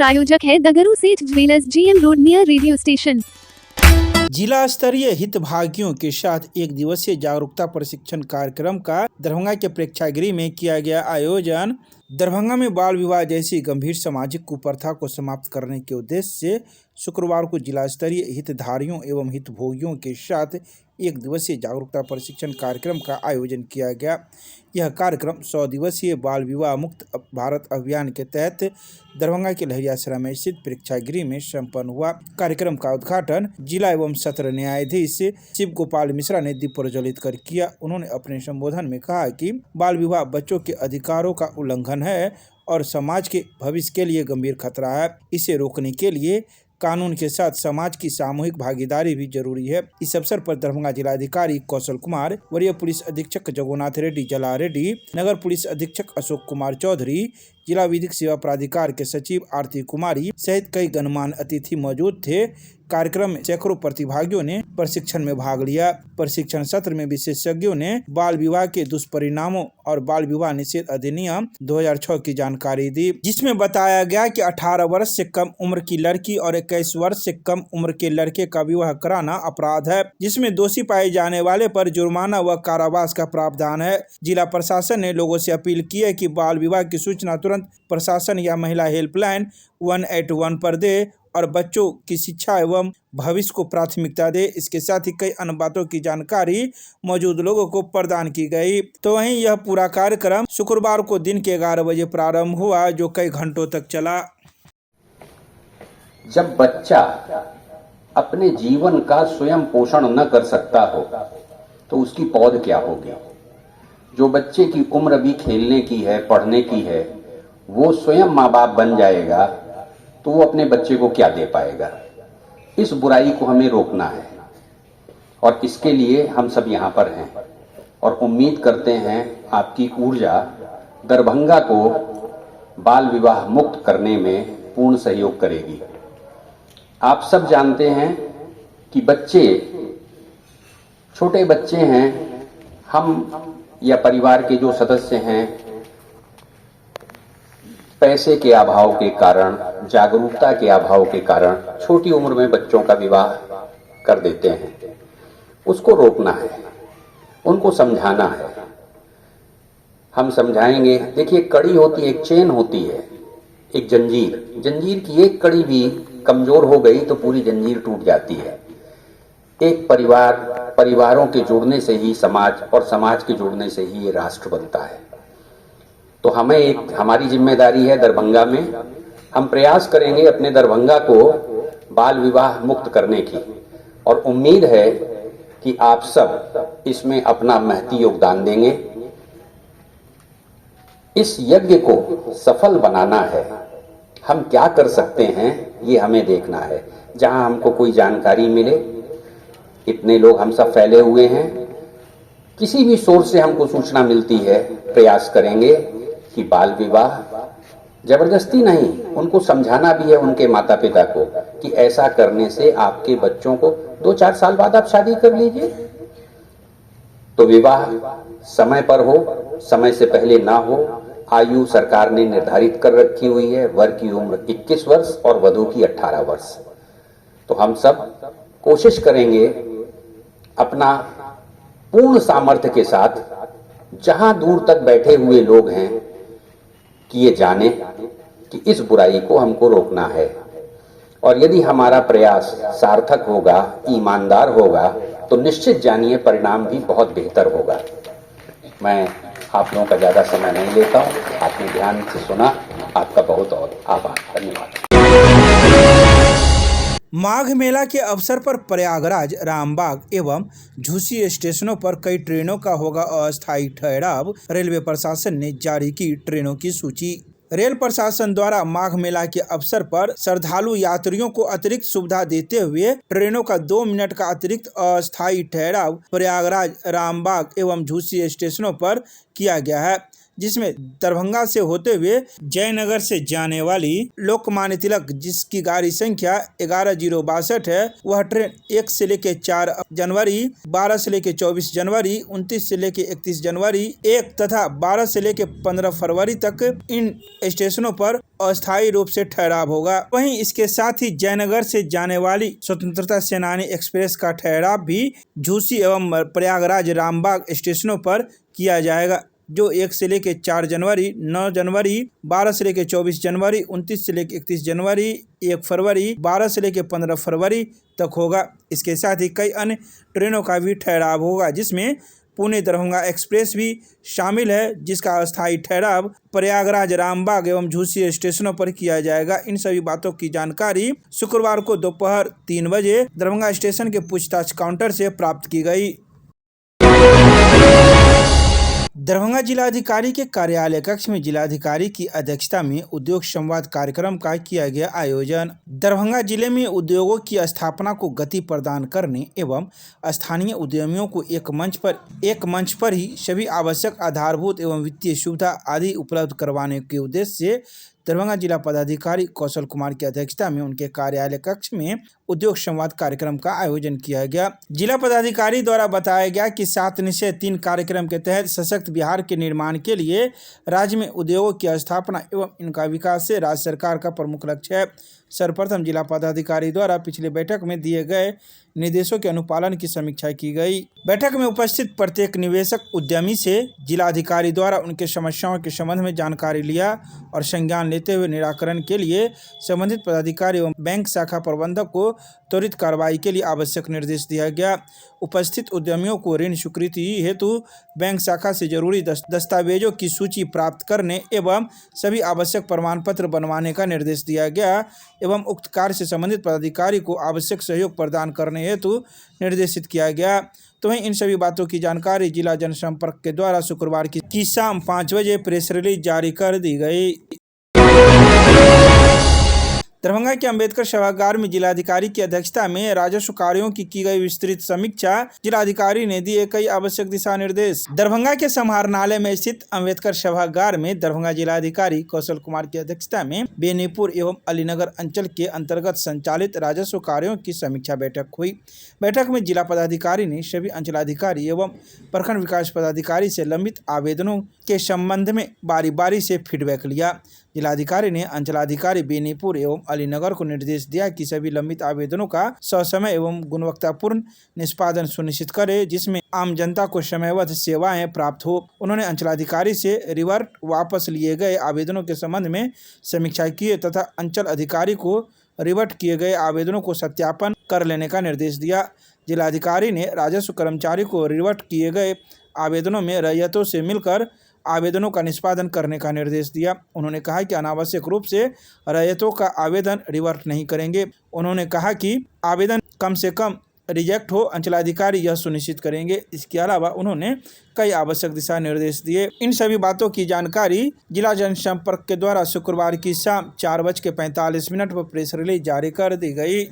प्रायोजक है दगरू सेठ jewellers, GM road near radio station. जिला स्तरीय हितभागियों के साथ एक दिवसीय जागरूकता प्रशिक्षण कार्यक्रम का दरभंगा के प्रेक्षागृह में किया गया आयोजन। दरभंगा में बाल विवाह जैसी गंभीर सामाजिक कुप्रथा को समाप्त करने के उद्देश्य से शुक्रवार को जिला स्तरीय हितधारियों एवं हितभोगियों के साथ एक दिवसीय जागरूकता प्रशिक्षण कार्यक्रम का आयोजन किया गया। यह कार्यक्रम 100 दिवसीय बाल विवाह मुक्त भारत अभियान के तहत दरभंगा के लहरियासराय में स्थित प्रेक्षागृह में संपन्न हुआ। कार्यक्रम का उद्घाटन जिला एवं सत्र न्यायाधीश शिव गोपाल मिश्रा ने दीप प्रज्वलित कर किया। उन्होंने अपने संबोधन में कहा कि बाल विवाह बच्चों के अधिकारों का उल्लंघन है और समाज के भविष्य के लिए गंभीर खतरा है। इसे रोकने के लिए कानून के साथ समाज की सामूहिक भागीदारी भी जरूरी है। इस अवसर पर दरभंगा जिलाधिकारी कौशल कुमार, वरीय पुलिस अधीक्षक जगन्नाथ रेड्डी जला रेड्डी, नगर पुलिस अधीक्षक अशोक कुमार चौधरी, जिला विधिक सेवा प्राधिकार के सचिव आरती कुमारी सहित कई गणमान्य अतिथि मौजूद थे। कार्यक्रम में सैकड़ों प्रतिभागियों ने प्रशिक्षण में भाग लिया। प्रशिक्षण सत्र में विशेषज्ञों ने बाल विवाह के दुष्परिणामों और बाल विवाह निषेध अधिनियम 2006 की जानकारी दी, जिसमें बताया गया कि 18 वर्ष से कम उम्र की लड़की और 21 वर्ष से कम उम्र के लड़के का विवाह कराना अपराध है, जिसमें दोषी पाए जाने वाले पर जुर्माना व कारावास का प्रावधान है। जिला प्रशासन ने लोगों से अपील की है कि बाल विवाह की सूचना तुरंत प्रशासन या महिला हेल्पलाइन 181 पर दे और बच्चों की शिक्षा एवं भविष्य को प्राथमिकता दे। इसके साथ ही कई अन्य बातों की जानकारी मौजूद लोगों को प्रदान की गई। तो वहीं यह पूरा कार्यक्रम शुक्रवार को दिन के 11 बजे प्रारंभ हुआ, जो कई घंटों तक चला। जब बच्चा अपने जीवन का स्वयं पोषण न कर सकता हो तो उसकी पौध क्या होगी। जो बच्चे की उम्र भी खेलने की है, पढ़ने की है, वो स्वयं माँ बाप बन जाएगा तो वो अपने बच्चे को क्या दे पाएगा। इस बुराई को हमें रोकना है और इसके लिए हम सब यहाँ पर हैं और उम्मीद करते हैं आपकी ऊर्जा दरभंगा को बाल विवाह मुक्त करने में पूर्ण सहयोग करेगी। आप सब जानते हैं कि बच्चे, छोटे बच्चे हैं, हम या परिवार के जो सदस्य हैं पैसे के अभाव के कारण, जागरूकता के अभाव के कारण छोटी उम्र में बच्चों का विवाह कर देते हैं। उसको रोकना है, उनको समझाना है। हम समझाएंगे। देखिए, कड़ी होती है, एक चेन होती है, एक जंजीर। जंजीर की एक कड़ी भी कमजोर हो गई तो पूरी जंजीर टूट जाती है। एक परिवारों के जुड़ने से ही समाज और समाज के जुड़ने से ही ये राष्ट्र बनता है। तो हमारी जिम्मेदारी है दरभंगा में हम प्रयास करेंगे अपने दरभंगा को बाल विवाह मुक्त करने की, और उम्मीद है कि आप सब इसमें अपना महती योगदान देंगे। इस यज्ञ को सफल बनाना है। हम क्या कर सकते हैं ये हमें देखना है। जहां हमको कोई जानकारी मिले, इतने लोग हम सब फैले हुए हैं, किसी भी सोर्स से हमको सूचना मिलती है, प्रयास करेंगे कि बाल विवाह जबरदस्ती नहीं, उनको समझाना भी है, उनके माता पिता को, कि ऐसा करने से आपके बच्चों को 2-4 साल बाद आप शादी कर लीजिए। तो विवाह समय पर हो, समय से पहले ना हो। आयु सरकार ने निर्धारित कर रखी हुई है। वर की उम्र 21 वर्ष और वधू की 18 वर्ष। तो हम सब कोशिश करेंगे अपना पूर्ण सामर्थ्य के साथ, जहां दूर तक बैठे हुए लोग हैं, कि ये जाने कि इस बुराई को हमको रोकना है। और यदि हमारा प्रयास सार्थक होगा, ईमानदार होगा, तो निश्चित जानिए परिणाम भी बहुत बेहतर होगा। मैं आप लोगों का ज्यादा समय नहीं लेता हूं। आपने ध्यान से सुना, आपका बहुत बहुत आभार, धन्यवाद। माघ मेला के अवसर पर प्रयागराज, रामबाग एवं झूसी स्टेशनों पर कई ट्रेनों का होगा अस्थायी ठहराव। रेलवे प्रशासन ने जारी की ट्रेनों की सूची। रेल प्रशासन द्वारा माघ मेला के अवसर पर श्रद्धालु यात्रियों को अतिरिक्त सुविधा देते हुए ट्रेनों का 2 मिनट का अतिरिक्त अस्थायी ठहराव प्रयागराज, रामबाग एवं झूसी स्टेशनों पर किया गया है। जिसमें दरभंगा से होते हुए जयनगर से जाने वाली लोकमान्य तिलक जिसकी गाड़ी संख्या 11062 है, वह ट्रेन 1 से लेकर 4 जनवरी, 12 से लेकर 24 जनवरी, 29 से लेकर 31 जनवरी 1 तथा 12 से लेकर 15 फरवरी तक इन स्टेशनों पर अस्थायी रूप से ठहराव होगा। वहीं इसके साथ ही जयनगर से जाने वाली स्वतंत्रता सेनानी एक्सप्रेस का ठहराव भी झूसी एवं प्रयागराज रामबाग स्टेशनों पर किया जाएगा, जो 1 से लेकर 4 जनवरी, 9 जनवरी, 12 से लेकर 24 जनवरी, 29 से लेकर 31 जनवरी, 1 फरवरी, 12 से लेकर 15 फरवरी तक होगा। इसके साथ ही कई अन्य ट्रेनों का भी ठहराव होगा, जिसमें पुणे दरभंगा एक्सप्रेस भी शामिल है, जिसका अस्थायी ठहराव प्रयागराज रामबाग एवं झूसी स्टेशनों पर किया जाएगा। इन सभी बातों की जानकारी शुक्रवार को दोपहर 3 बजे दरभंगा स्टेशन के पूछताछ काउंटर से प्राप्त की गई। दरभंगा जिलाधिकारी के कार्यालय कक्ष में जिलाधिकारी की अध्यक्षता में उद्योग संवाद कार्यक्रम का किया गया आयोजन। दरभंगा जिले में उद्योगों की स्थापना को गति प्रदान करने एवं स्थानीय उद्यमियों को एक मंच पर ही सभी आवश्यक आधारभूत एवं वित्तीय सुविधा आदि उपलब्ध करवाने के उद्देश्य से दरभंगा जिला पदाधिकारी कौशल कुमार की अध्यक्षता में उनके कार्यालय कक्ष में उद्योग संवाद कार्यक्रम का आयोजन किया गया। जिला पदाधिकारी द्वारा बताया गया कि 7 निश्चय 3 कार्यक्रम के तहत सशक्त बिहार के निर्माण के लिए राज्य में उद्योगों की स्थापना एवं इनका विकास से राज्य सरकार का प्रमुख लक्ष्य है। सर्वप्रथम जिला पदाधिकारी द्वारा पिछले बैठक में दिए गए निर्देशों के अनुपालन की समीक्षा की गई। बैठक में उपस्थित प्रत्येक निवेशक उद्यमी से जिलाधिकारी द्वारा उनके समस्याओं के संबंध में जानकारी लिया और संज्ञान लेते हुए निराकरण के लिए संबंधित पदाधिकारी एवं बैंक शाखा प्रबंधक को त्वरित कार्रवाई के लिए आवश्यक निर्देश दिया गया। उपस्थित उद्यमियों को ऋण स्वीकृति हेतु बैंक शाखा से जरूरी दस्तावेजों की सूची प्राप्त करने एवं सभी आवश्यक प्रमाण पत्र बनवाने का निर्देश दिया गया एवं उक्त कार्य से संबंधित पदाधिकारी को आवश्यक सहयोग प्रदान करने हेतु निर्देशित किया गया। तो वहीं इन सभी बातों की जानकारी जिला जनसंपर्क के द्वारा शुक्रवार की शाम 5 बजे प्रेस रिलीज जारी कर दी गई। दरभंगा के अंबेडकर सभागार में जिलाधिकारी की अध्यक्षता में राजस्व कार्यों की गई विस्तृत समीक्षा। जिलाधिकारी ने दिए कई आवश्यक दिशा निर्देश। दरभंगा के समाहरणालय में स्थित अंबेडकर सभागार में दरभंगा जिलाधिकारी कौशल कुमार की अध्यक्षता में बेनीपुर एवं अलीनगर अंचल के अंतर्गत संचालित राजस्व कार्यों की समीक्षा बैठक हुई। बैठक में जिला पदाधिकारी ने सभी अंचलाधिकारी एवं प्रखंड विकास पदाधिकारी से लंबित आवेदनों के संबंध में बारी बारी से फीडबैक लिया। जिलाधिकारी ने अंचलाधिकारी बेनीपुर एवं अलीनगर को निर्देश दिया कि सभी लंबित आवेदनों का ससमय एवं गुणवत्तापूर्ण निष्पादन सुनिश्चित करे, जिसमें आम जनता को समयबद्ध सेवाएं प्राप्त हो। उन्होंने अंचलाधिकारी से रिवर्ट वापस लिए गए आवेदनों के संबंध में समीक्षा की तथा अंचल अधिकारी को रिवर्ट किए गए आवेदनों को सत्यापन कर लेने का निर्देश दिया। जिलाधिकारी ने राजस्व कर्मचारी को रिवर्ट किए गए आवेदनों में रैयतों से मिलकर आवेदनों का निष्पादन करने का निर्देश दिया। उन्होंने कहा कि अनावश्यक रूप से रैयतों का आवेदन रिवर्ट नहीं करेंगे। उन्होंने कहा कि आवेदन कम से कम रिजेक्ट हो, अंचलाधिकारी यह सुनिश्चित करेंगे। इसके अलावा उन्होंने कई आवश्यक दिशा निर्देश दिए। इन सभी बातों की जानकारी जिला जनसंपर्क के द्वारा शुक्रवार की शाम 4:45 पर प्रेस रिलीज जारी कर दी गई।